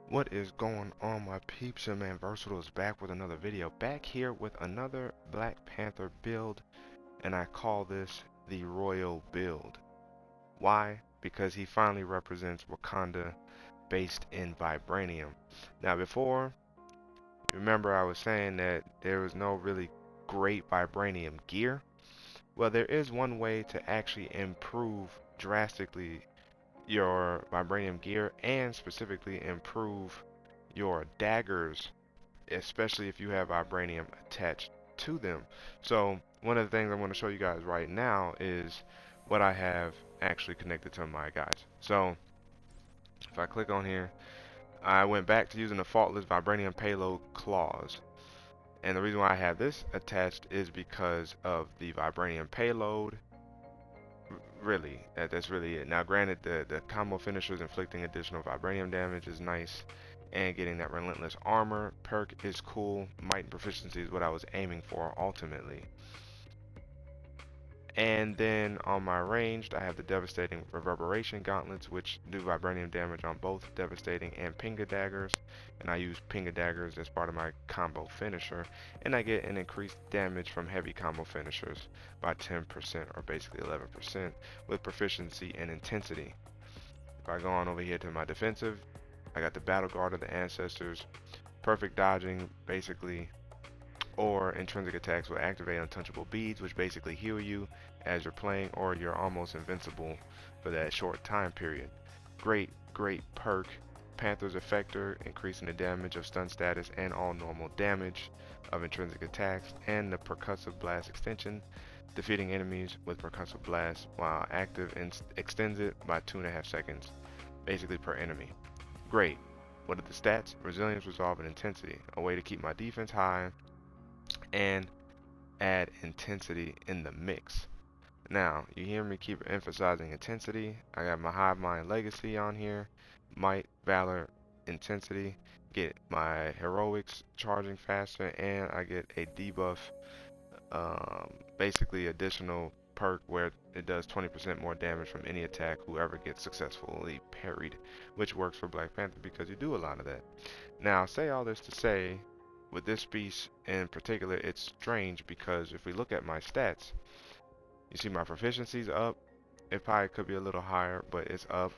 What is going on, my peeps? Your man Versatile is back with another video. Back here with another Black Panther build, and I call this the Royal build. Why? Because he finally represents Wakanda based in Vibranium. Now before, remember I was saying that there was no really great Vibranium gear? Well, there is one way to actually improve drastically your vibranium gear and specifically improve your daggers, especially if you have vibranium attached to them. So one of the things I'm going to show you guys right now is what I have actually connected to my guys. So if I click on here, I went back to using the faultless vibranium payload claws. And the reason why I have this attached is because of the vibranium payload. Really, that's really it. Now granted, the combo finishers inflicting additional vibranium damage is nice, and getting that relentless armor perk is cool. Might and proficiency is what I was aiming for ultimately. And then on my ranged, I have the devastating reverberation gauntlets, which do vibranium damage on both devastating and pinga daggers. And I use pinga daggers as part of my combo finisher, and I get an increased damage from heavy combo finishers by 10% or basically 11% with proficiency and intensity. If I go on over here to my defensive, I got the battle guard of the ancestors, perfect dodging basically, or intrinsic attacks will activate untouchable beads, which basically heal you as you're playing, or you're almost invincible for that short time period. Great perk. Panther's Effector, increasing the damage of stun status and all normal damage of intrinsic attacks, and the percussive blast extension, defeating enemies with percussive blast while active and extends it by 2.5 seconds, basically per enemy. Great. What are the stats? Resilience, resolve, and intensity. A way to keep my defense high and add intensity in the mix. Now, you hear me keep emphasizing intensity. I got my Hive Mind Legacy on here, Might, Valor, Intensity, get my Heroics charging faster, and I get a debuff, basically additional perk where it does 20% more damage from any attack whoever gets successfully parried, which works for Black Panther because you do a lot of that. Now, say all this to say, with this piece in particular, it's strange because if we look at my stats, you see my proficiency's up. It probably could be a little higher, but it's up.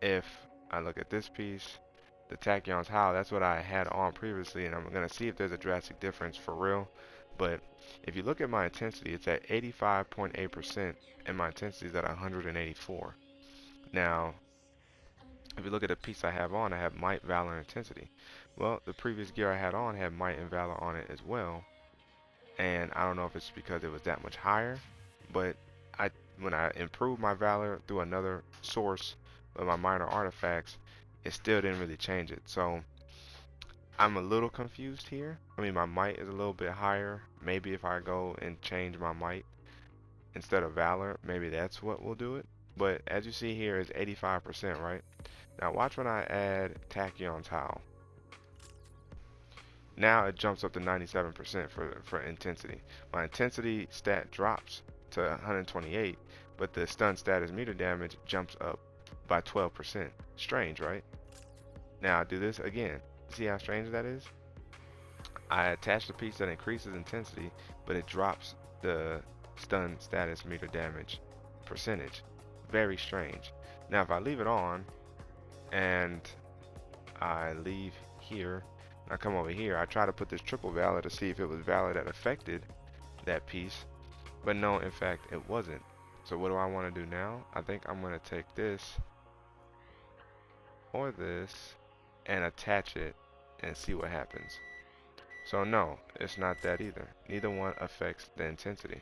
If I look at this piece, the Tachyon's Howl, that's what I had on previously, and I'm going to see if there's a drastic difference for real. But if you look at my intensity, it's at 85.8%, and my intensity is at 184. Now, if you look at the piece I have on, I have Might, Valor, and Intensity. Well, the previous gear I had on had Might and Valor on it as well, and I don't know if it's because it was that much higher, but when I improved my Valor through another source of my minor artifacts, it still didn't really change it. So I'm a little confused here. I mean, my Might is a little bit higher. Maybe if I go and change my Might instead of Valor, maybe that's what will do it. But as you see here, it's 85%, right? Now watch when I add Tachyon's Howl. Now it jumps up to 97% for intensity. My intensity stat drops to 128, but the stun status meter damage jumps up by 12%. Strange, right? Now I do this again. See how strange that is? I attach the piece that increases intensity, but it drops the stun status meter damage percentage. Very strange. Now if I leave it on and I leave here, I come over here, I try to put this triple valor to see if it was valor that affected that piece, but no, in fact it wasn't. So what do I want to do now? I think I'm going to take this or this and attach it and see what happens. So no, it's not that either. Neither one affects the intensity.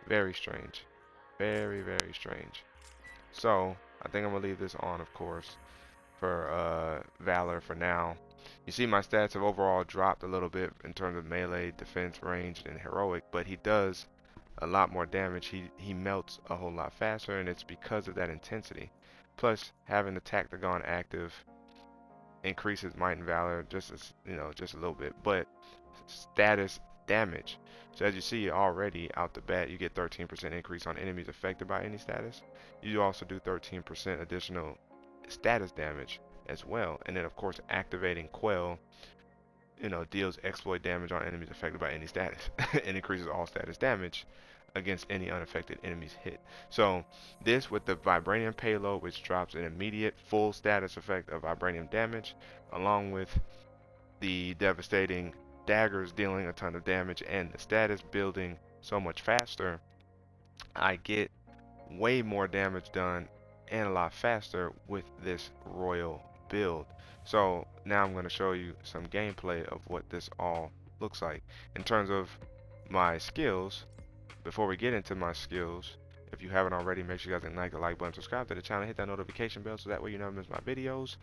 Very strange. Very strange. So I think I'm going to leave this on, of course, for Valor for now. You see my stats have overall dropped a little bit in terms of melee, defense, ranged, and heroic, but he does a lot more damage. He melts a whole lot faster, and it's because of that intensity. Plus, having the Tactagon active increases might and valor just as, just a little bit, but status damage. So as you see already out the bat, you get 13% increase on enemies affected by any status. You also do 13% additional status damage as well. And then of course activating Quell, deals exploit damage on enemies affected by any status and increases all status damage against any unaffected enemies hit. So this with the vibranium payload, which drops an immediate full status effect of vibranium damage, along with the devastating daggers dealing a ton of damage and the status building so much faster, I get way more damage done and a lot faster with this royal build. So now I'm going to show you some gameplay of what this all looks like in terms of my skills. Before we get into my skills, if you haven't already, make sure you guys like the like button, subscribe to the channel, hit that notification bell so that way you never miss my videos.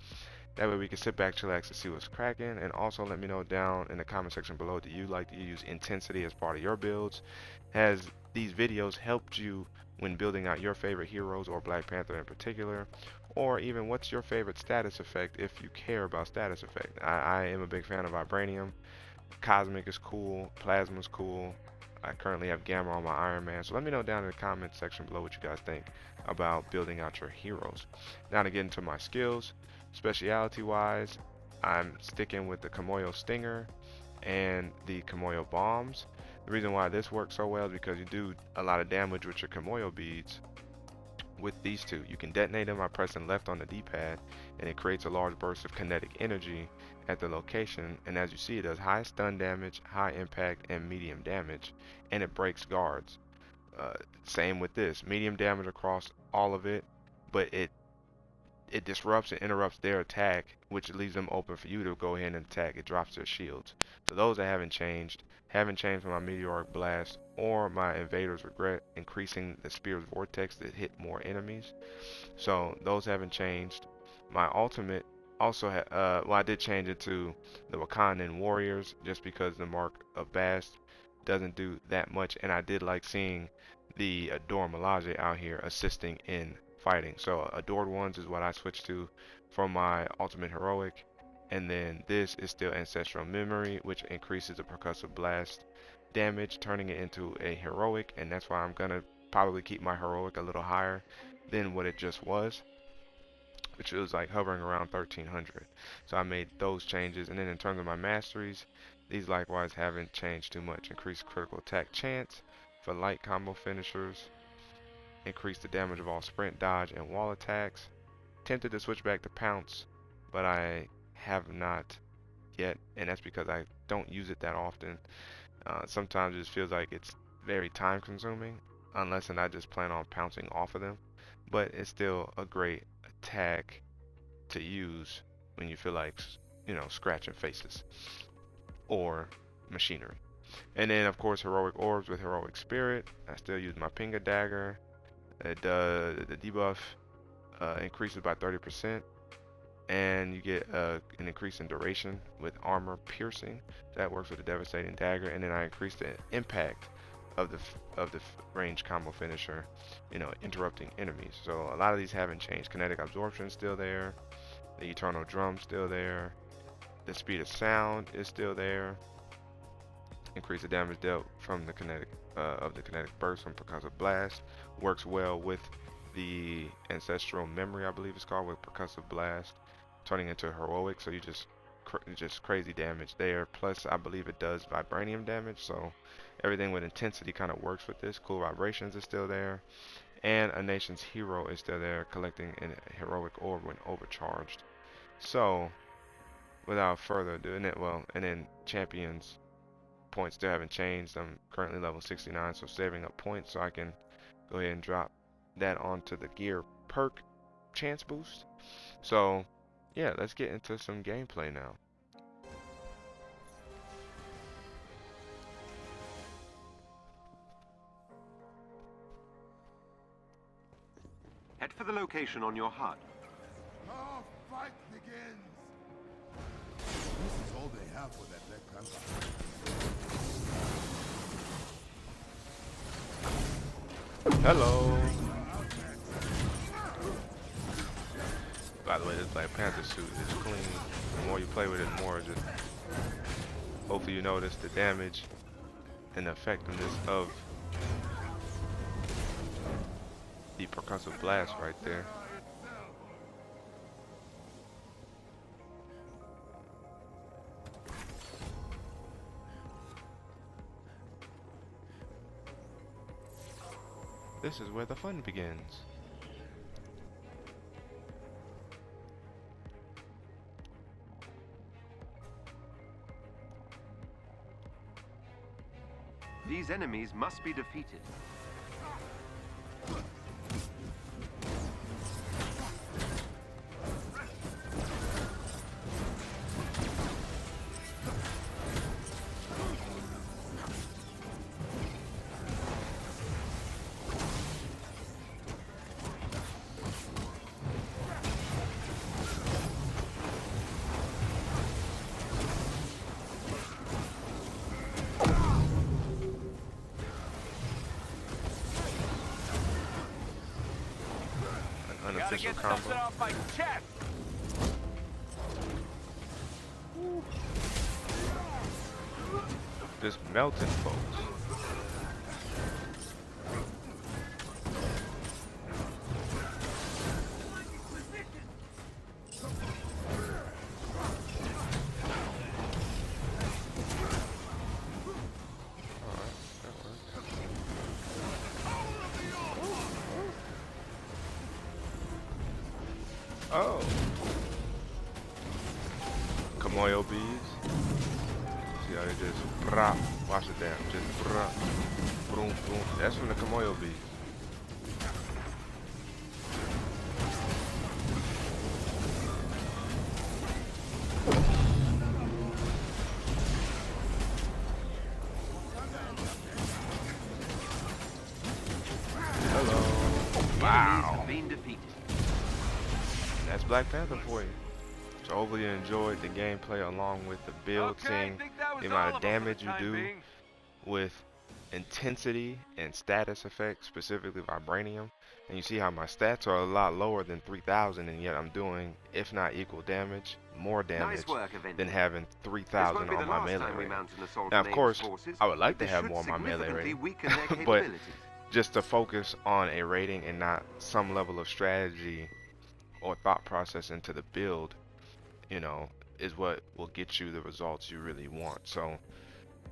That way we can sit back, chillax, and see what's cracking. And also let me know down in the comment section below, do you like to use intensity as part of your builds? Has these videos helped you when building out your favorite heroes or Black Panther in particular? Or even what's your favorite status effect if you care about status effect? I am a big fan of Vibranium. Cosmic is cool, Plasma is cool. I currently have Gamma on my Iron Man. So let me know down in the comment section below what you guys think about building out your heroes. Now to get into my skills, speciality wise, I'm sticking with the Kimoyo Stinger and the Kimoyo Bombs. The reason why this works so well is because you do a lot of damage with your Kimoyo beads. With these two, you can detonate them by pressing left on the D-pad, and it creates a large burst of kinetic energy at the location. And as you see, it does high stun damage, high impact, and medium damage, and it breaks guards. Same with this, medium damage across all of it, but it disrupts and interrupts their attack, which leaves them open for you to go ahead and attack. It drops their shields. So those that haven't changed for my Meteoric Blast or my Invader's Regret, increasing the Spear's Vortex that hit more enemies. So those haven't changed. My ultimate also well, I did change it to the Wakandan Warriors just because the Mark of Bast doesn't do that much, and I did like seeing the Adore Melage out here assisting in fighting. So Adored Ones is what I switched to from my ultimate heroic, and then this is still Ancestral Memory, which increases the percussive blast damage, turning it into a heroic, and that's why I'm gonna probably keep my heroic a little higher than what it just was, which was like hovering around 1300. So I made those changes. And then in terms of my masteries, these likewise haven't changed too much. Increased critical attack chance for light combo finishers, increase the damage of all sprint, dodge, and wall attacks. Tempted to switch back to pounce, but I have not yet, and that's because I don't use it that often. Sometimes it just feels like it's very time consuming, unless and I just plan on pouncing off of them. But it's still a great attack to use when you feel like, scratching faces or machinery. And then of course heroic orbs with heroic spirit. I still use my Pinga dagger. The debuff increases by 30%, and you get an increase in duration with armor piercing. That works with a devastating dagger. And then I increase the impact of the range combo finisher, interrupting enemies. So a lot of these haven't changed. Kinetic absorption is still there. The eternal drum still there. The speed of sound is still there. Increase the damage dealt from the kinetic burst from percussive blast. Works well with the ancestral memory, I believe it's called, with percussive blast, turning into heroic. So you just crazy damage there. Plus I believe it does vibranium damage, so everything with intensity kind of works with this. Cool Vibrations is still there, and a nation's hero is still there, collecting a heroic orb when overcharged. So without further ado, and then champions points still haven't changed. I'm currently level 69, so saving up points so I can go ahead and drop that onto the gear perk chance boost. So yeah, let's get into some gameplay now. Head for the location on your HUD. Our fight begins! This is all they have for that Black Panther. Hello. By the way, this Black Panther suit is clean. The more you play with it, the more just hopefully you notice the damage and the effectiveness of the percussive blast right there. This is where the fun begins. These enemies must be defeated. Unofficial combo. Off my chest. Just melting, folks. Oh. Kamoyo bees. See how they just brah. Watch it down. Just brah. Boom, boom. That's from the Kamoyo bees. Hello. Wow. Been defeated. That's Black Panther for you. So hopefully you enjoyed the gameplay along with the build, seeing the amount of damage you do with intensity and status effects, specifically Vibranium. And you see how my stats are a lot lower than 3,000, and yet I'm doing, if not equal damage, more damage than having 3,000 on my melee rating. Now, of course, I would like to have more on my melee rating, but just to focus on a rating and not some level of strategy or thought process into the build, you know, is what will get you the results you really want. So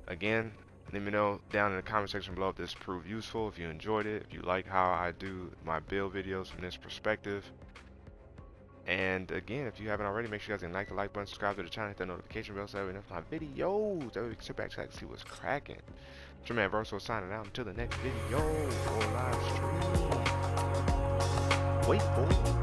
again, let me know down in the comment section below if this proved useful, if you enjoyed it, if you like how I do my build videos from this perspective. And again, if you haven't already, make sure you guys can like the like button, subscribe to the channel, hit that notification bell so that we know my videos. That way we can sit back and see what's cracking. It's your man Verso signing out until the next video or live stream. Wait for it.